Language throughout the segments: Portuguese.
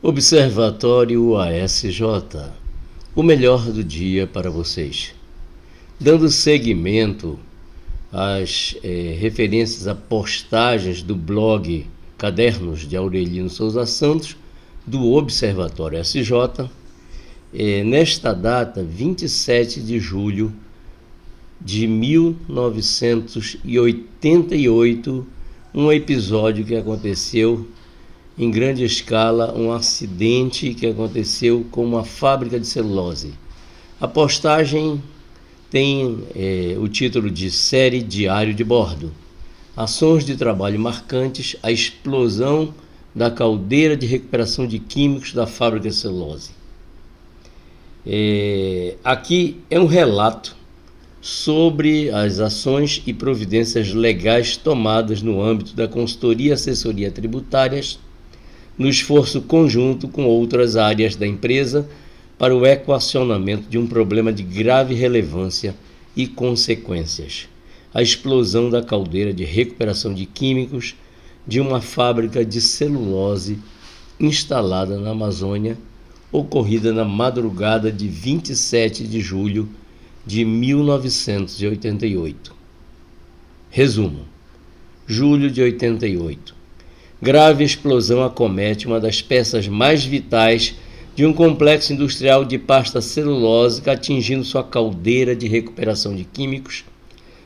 Observatório ASJ, o melhor do dia para vocês. Dando seguimento às referências a postagens do blog Cadernos de Aurelino Souza Santos, do Observatório ASJ, nesta data, 27 de julho de 1988, um episódio que aconteceu em grande escala, um acidente que aconteceu com uma fábrica de celulose. A postagem tem o título de série Diário de Bordo. Ações de trabalho marcantes, a explosão da caldeira de recuperação de químicos da fábrica de celulose. Aqui é um relato sobre as ações e providências legais tomadas no âmbito da consultoria e assessoria tributárias, no esforço conjunto com outras áreas da empresa para o equacionamento de um problema de grave relevância e consequências: a explosão da caldeira de recuperação de químicos de uma fábrica de celulose instalada na Amazônia, ocorrida na madrugada de 27 de julho de 1988. Resumo: julho de 88. Grave explosão acomete uma das peças mais vitais de um complexo industrial de pasta celulósica, atingindo sua caldeira de recuperação de químicos,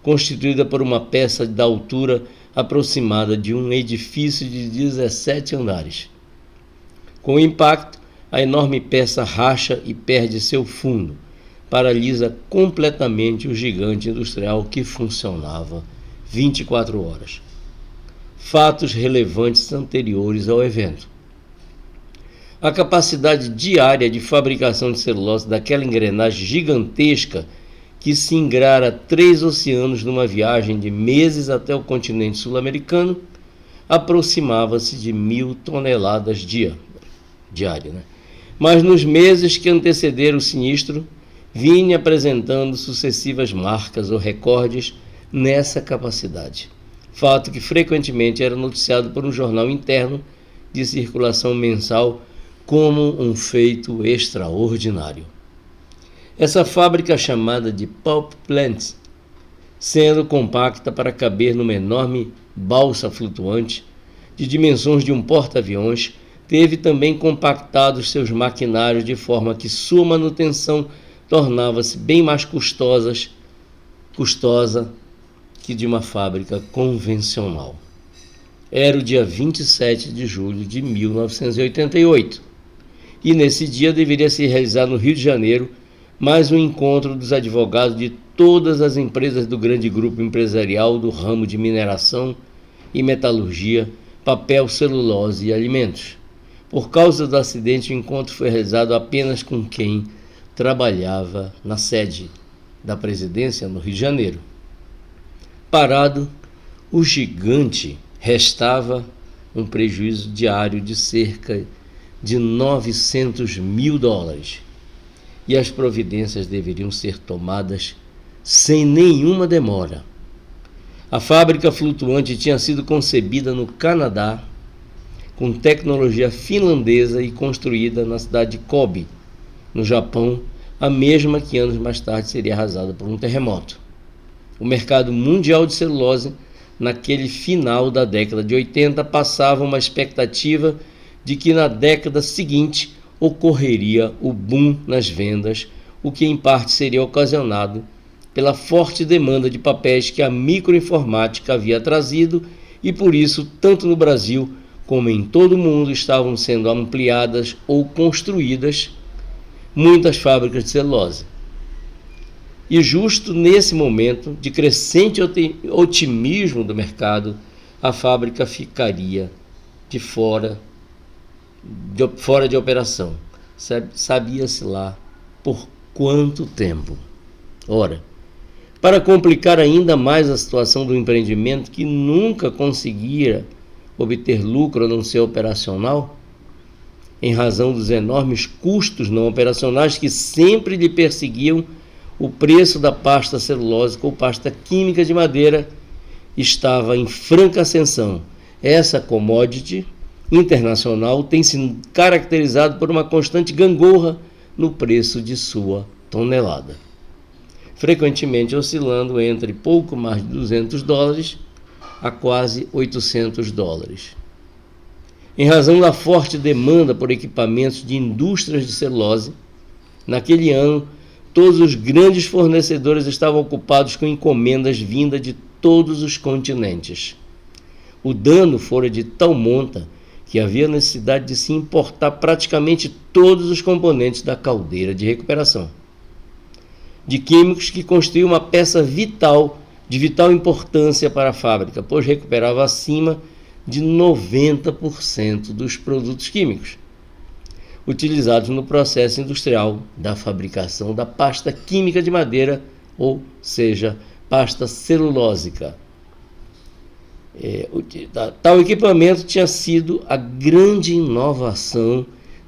constituída por uma peça da altura aproximada de um edifício de 17 andares. Com o impacto, a enorme peça racha e perde seu fundo, paralisa completamente o gigante industrial que funcionava 24 horas. Fatos relevantes anteriores ao evento. A capacidade diária de fabricação de celulose daquela engrenagem gigantesca que se ingrara 3 oceanos numa viagem de meses até o continente sul-americano aproximava-se de 1.000 toneladas diária. Mas nos meses que antecederam o sinistro, vinha apresentando sucessivas marcas ou recordes nessa capacidade. Fato que frequentemente era noticiado por um jornal interno de circulação mensal como um feito extraordinário. Essa fábrica, chamada de Pulp Plant, sendo compacta para caber numa enorme balsa flutuante de dimensões de um porta-aviões, teve também compactados seus maquinários de forma que sua manutenção tornava-se bem mais custosa que de uma fábrica convencional. Era o dia 27 de julho de 1988, e nesse dia deveria se realizar no Rio de Janeiro mais um encontro dos advogados de todas as empresas do grande grupo empresarial do ramo de mineração e metalurgia, papel, celulose e alimentos. Por causa do acidente, o encontro foi realizado apenas com quem trabalhava na sede da presidência no Rio de Janeiro. Parado, o gigante restava um prejuízo diário de cerca de $900 mil, e as providências deveriam ser tomadas sem nenhuma demora. A fábrica flutuante tinha sido concebida no Canadá, com tecnologia finlandesa e construída na cidade de Kobe, no Japão, a mesma que anos mais tarde seria arrasada por um terremoto. O mercado mundial de celulose, naquele final da década de 80, passava uma expectativa de que na década seguinte ocorreria o boom nas vendas, o que em parte seria ocasionado pela forte demanda de papéis que a microinformática havia trazido, e por isso, tanto no Brasil como em todo o mundo, estavam sendo ampliadas ou construídas muitas fábricas de celulose. E justo nesse momento de crescente otimismo do mercado, a fábrica ficaria fora de operação. Sabia-se lá por quanto tempo. Ora, para complicar ainda mais a situação do empreendimento, que nunca conseguira obter lucro a não ser operacional, em razão dos enormes custos não operacionais que sempre lhe perseguiam, o preço da pasta celulósica ou pasta química de madeira estava em franca ascensão. Essa commodity internacional tem se caracterizado por uma constante gangorra no preço de sua tonelada, frequentemente oscilando entre pouco mais de $200 a quase $800. Em razão da forte demanda por equipamentos de indústrias de celulose, naquele ano, todos os grandes fornecedores estavam ocupados com encomendas vindas de todos os continentes. O dano fora de tal monta que havia necessidade de se importar praticamente todos os componentes da caldeira de recuperação de químicos, que constituía uma peça de vital importância para a fábrica, pois recuperava acima de 90% dos produtos químicos utilizados no processo industrial da fabricação da pasta química de madeira, ou seja, pasta celulósica. Tal equipamento tinha sido a grande inovação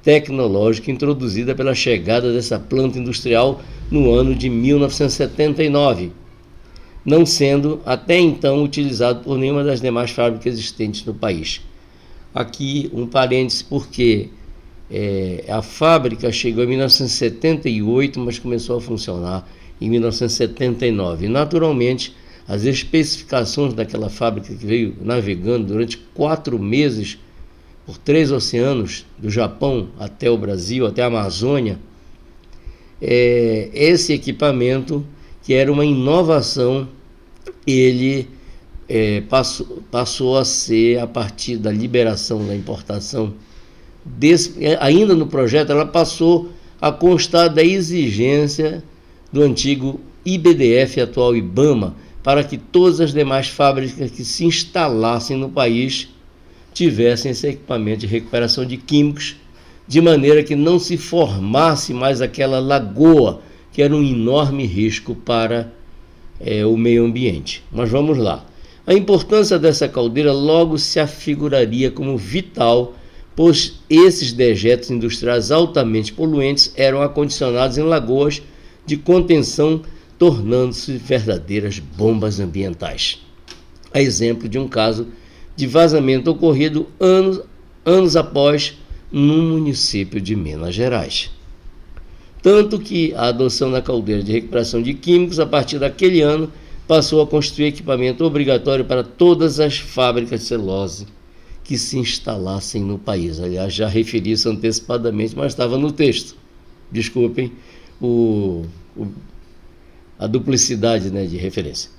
tecnológica introduzida pela chegada dessa planta industrial no ano de 1979, não sendo até então utilizado por nenhuma das demais fábricas existentes no país. Aqui um parêntese, porque a fábrica chegou em 1978, mas começou a funcionar em 1979. E, naturalmente, as especificações daquela fábrica, que veio navegando durante 4 meses por 3 oceanos, do Japão até o Brasil, até a Amazônia, esse equipamento, que era uma inovação, ele passou a ser, a partir da liberação da importação, ainda no projeto, ela passou a constar da exigência do antigo IBDF, atual IBAMA, para que todas as demais fábricas que se instalassem no país tivessem esse equipamento de recuperação de químicos, de maneira que não se formasse mais aquela lagoa, que era um enorme risco para o meio ambiente. Mas vamos lá. A importância dessa caldeira logo se afiguraria como vital, pois esses dejetos industriais altamente poluentes eram acondicionados em lagoas de contenção, tornando-se verdadeiras bombas ambientais. A exemplo de um caso de vazamento ocorrido anos após num município de Minas Gerais. Tanto que a adoção da caldeira de recuperação de químicos, a partir daquele ano, passou a constituir equipamento obrigatório para todas as fábricas de celulose que se instalassem no país. Aliás, já referi isso antecipadamente, mas estava no texto. Desculpem a duplicidade, de referência.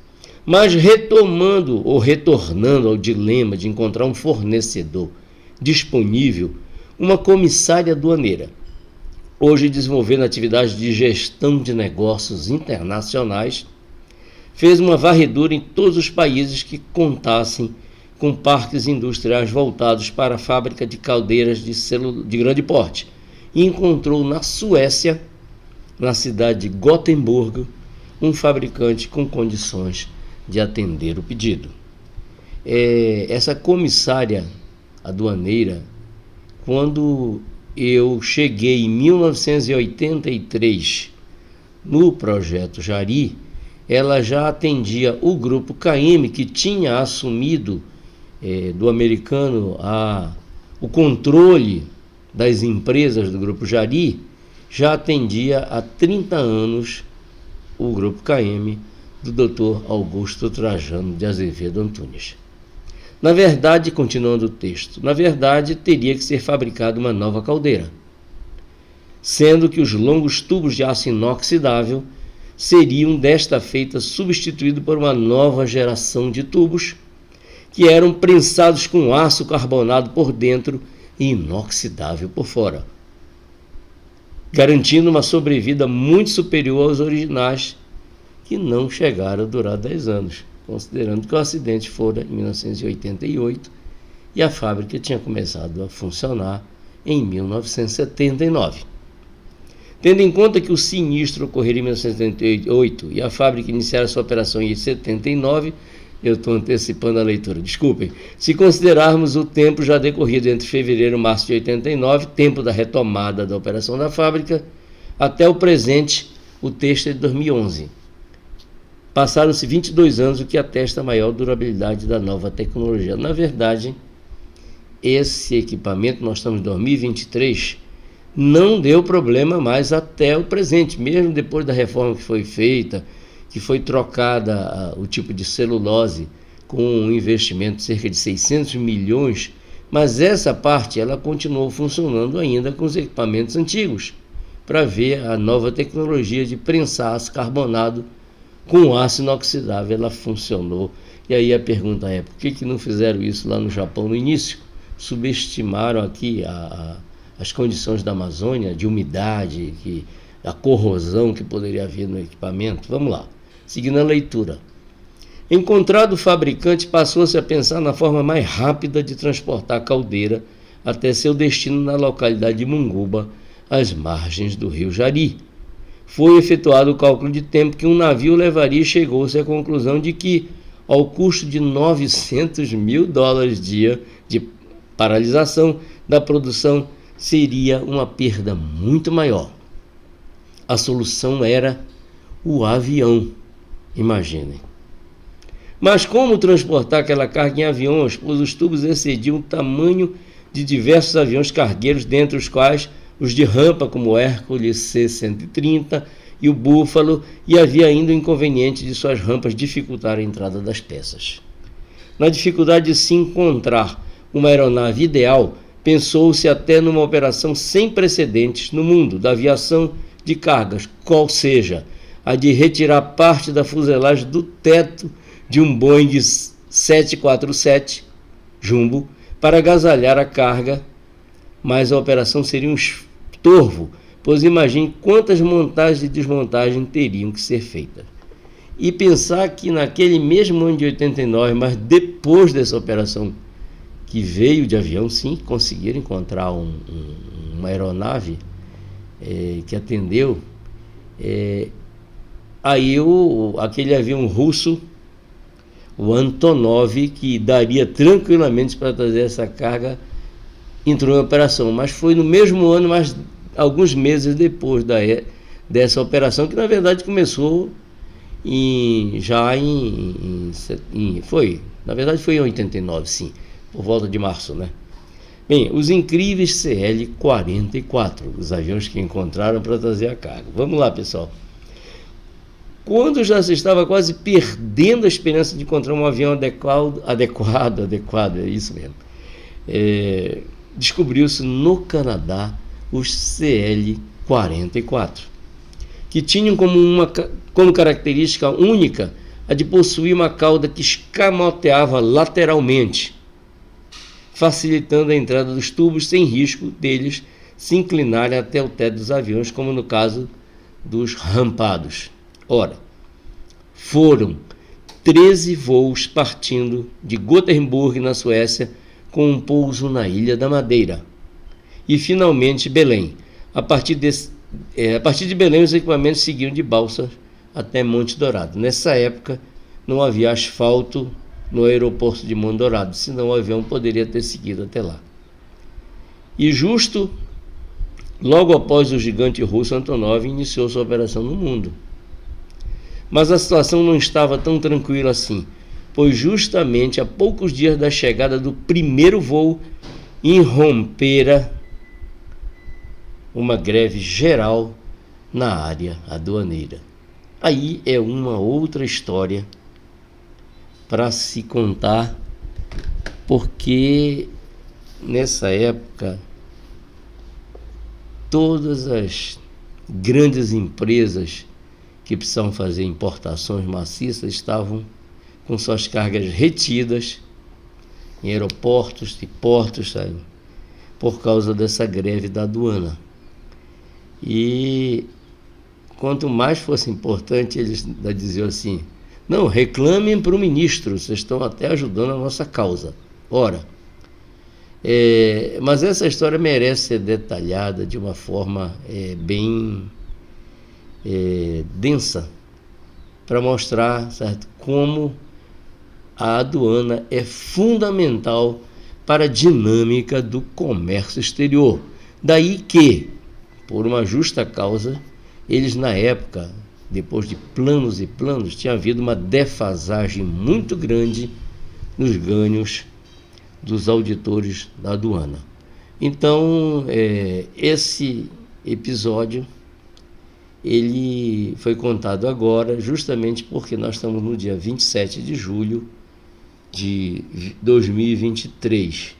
Mas retomando ou retornando ao dilema de encontrar um fornecedor disponível, uma comissária aduaneira, hoje desenvolvendo atividades de gestão de negócios internacionais, fez uma varredura em todos os países que contassem com parques industriais voltados para a fábrica de caldeiras de grande porte, e encontrou na Suécia, na cidade de Gotemburgo, um fabricante com condições de atender o pedido. Essa comissária aduaneira, quando eu cheguei em 1983 no projeto Jari, ela já atendia o grupo KM, que tinha assumido do americano o controle das empresas do grupo Jari, já atendia há 30 anos o grupo KM do Dr. Augusto Trajano de Azevedo Antunes. Na verdade, continuando o texto, teria que ser fabricada uma nova caldeira, sendo que os longos tubos de aço inoxidável seriam desta feita substituídos por uma nova geração de tubos que eram prensados com aço carbonado por dentro e inoxidável por fora, garantindo uma sobrevida muito superior aos originais, que não chegaram a durar 10 anos, considerando que o acidente fora em 1988 e a fábrica tinha começado a funcionar em 1979. Tendo em conta que o sinistro ocorreria em 1978 e a fábrica iniciara sua operação em 79, eu estou antecipando a leitura, desculpem. Se considerarmos o tempo já decorrido entre fevereiro e março de 89, tempo da retomada da operação da fábrica, até o presente, o texto é de 2011. Passaram-se 22 anos, o que atesta a maior durabilidade da nova tecnologia. Na verdade, esse equipamento, nós estamos em 2023, não deu problema mais até o presente, mesmo depois da reforma que foi feita, que foi trocada o tipo de celulose com um investimento de cerca de 600 milhões, mas essa parte ela continuou funcionando ainda com os equipamentos antigos, para ver a nova tecnologia de prensar aço carbonado com aço inoxidável, ela funcionou. E aí a pergunta é, por que não fizeram isso lá no Japão no início? Subestimaram aqui as condições da Amazônia, de umidade, a corrosão que poderia haver no equipamento. Vamos lá, seguindo a leitura. Encontrado o fabricante, passou-se a pensar na forma mais rápida de transportar a caldeira até seu destino na localidade de Munguba, às margens do rio Jari. Foi efetuado o cálculo de tempo que um navio levaria e chegou-se à conclusão de que, ao custo de $900 mil dia de paralisação da produção, seria uma perda muito maior. A solução era o avião, imaginem. Mas como transportar aquela carga em aviões, pois os tubos excediam o tamanho de diversos aviões cargueiros, dentre os quais os de rampa, como o Hércules C-130 e o Búfalo, e havia ainda o inconveniente de suas rampas dificultar a entrada das peças. Na dificuldade de se encontrar uma aeronave ideal, pensou-se até numa operação sem precedentes no mundo da aviação de cargas, qual seja a de retirar parte da fuselagem do teto de um Boeing 747 Jumbo para agasalhar a carga, mas a operação seria um estorvo, pois imagine quantas montagens e desmontagens teriam que ser feitas. E pensar que naquele mesmo ano de 89, mas depois dessa operação que veio de avião, sim, conseguiram encontrar uma aeronave que atendeu, aí aquele avião russo, o Antonov, que daria tranquilamente para trazer essa carga, entrou em operação, mas foi no mesmo ano, mas alguns meses depois dessa operação, que na verdade começou foi em 89, sim, por volta de março, né? Bem, os incríveis CL-44, os aviões que encontraram para trazer a carga. Vamos lá, pessoal. Quando já se estava quase perdendo a esperança de encontrar um avião adequado, é isso mesmo, descobriu-se no Canadá os CL-44, que tinham como característica única a de possuir uma cauda que escamoteava lateralmente, facilitando a entrada dos tubos sem risco deles se inclinarem até o teto dos aviões, como no caso dos rampados. Ora, foram 13 voos partindo de Gothenburg, na Suécia, com um pouso na Ilha da Madeira. E, finalmente, Belém. A partir de Belém, os equipamentos seguiram de balsas até Monte Dourado. Nessa época, não havia asfalto no aeroporto de Monte Dourado, senão o avião poderia ter seguido até lá. E justo logo após o gigante russo Antonov iniciou sua operação no mundo. Mas a situação não estava tão tranquila assim, pois justamente a poucos dias da chegada do primeiro voo, irrompera uma greve geral na área aduaneira. Aí é uma outra história para se contar, porque nessa época todas as grandes empresas que precisavam fazer importações maciças estavam com suas cargas retidas em aeroportos e portos, sabe, por causa dessa greve da aduana. E quanto mais fosse importante, eles diziam assim: não, reclamem para o ministro, vocês estão até ajudando a nossa causa. Ora, mas essa história merece ser detalhada de uma forma bem densa, para mostrar, certo, como a aduana é fundamental para a dinâmica do comércio exterior. Daí que, por uma justa causa, eles na época, depois de planos e planos, tinha havido uma defasagem muito grande nos ganhos dos auditores da aduana. Então, esse episódio ele foi contado agora justamente porque nós estamos no dia 27 de julho de 2023.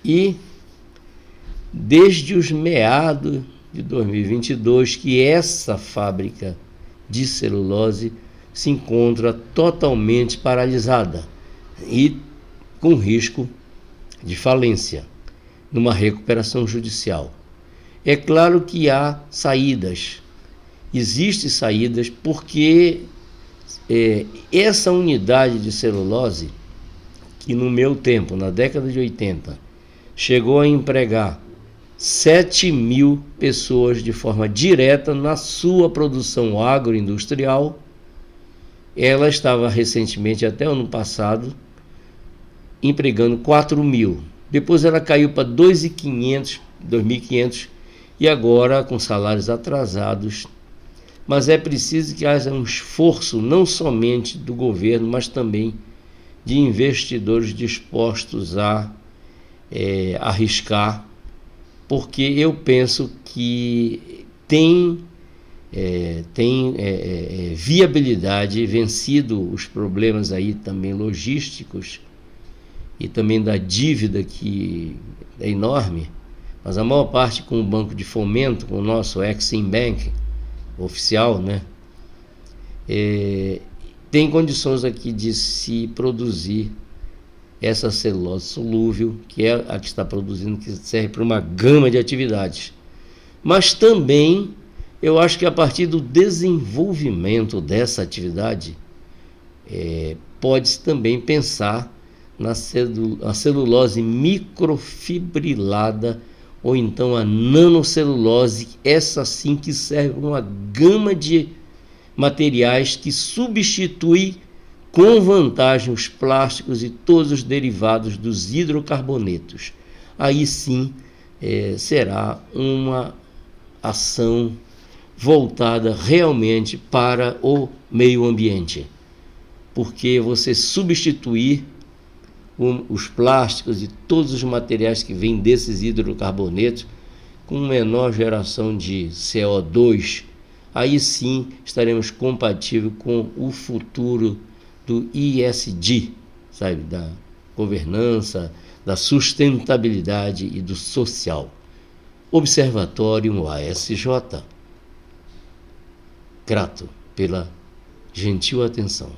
E desde os meados de 2022 que essa fábrica de celulose se encontra totalmente paralisada e com risco de falência, numa recuperação judicial. É claro que há saídas, existem saídas, porque essa unidade de celulose, que no meu tempo, na década de 80, chegou a empregar 7.000 pessoas de forma direta na sua produção agroindustrial, ela estava recentemente, até ano passado, empregando 4.000. Depois ela caiu para 2.500, e agora com salários atrasados. Mas é preciso que haja um esforço não somente do governo, mas também de investidores dispostos a arriscar, porque eu penso que tem viabilidade, vencido os problemas aí também logísticos e também da dívida, que é enorme, mas a maior parte com o Banco de Fomento, com o nosso Exim Bank oficial, né? Tem condições aqui de se produzir essa celulose solúvel, que é a que está produzindo, que serve para uma gama de atividades. Mas também eu acho que a partir do desenvolvimento dessa atividade, pode-se também pensar na celulose microfibrilada, ou então a nanocelulose, essa sim que serve para uma gama de materiais que substitui com vantagem os plásticos e todos os derivados dos hidrocarbonetos. Aí sim será uma ação voltada realmente para o meio ambiente, porque você substituir os plásticos e todos os materiais que vêm desses hidrocarbonetos com menor geração de CO2, aí sim estaremos compatíveis com o futuro do ESG, sabe, da governança, da sustentabilidade e do social. Observatório ASJ. Grato pela gentil atenção.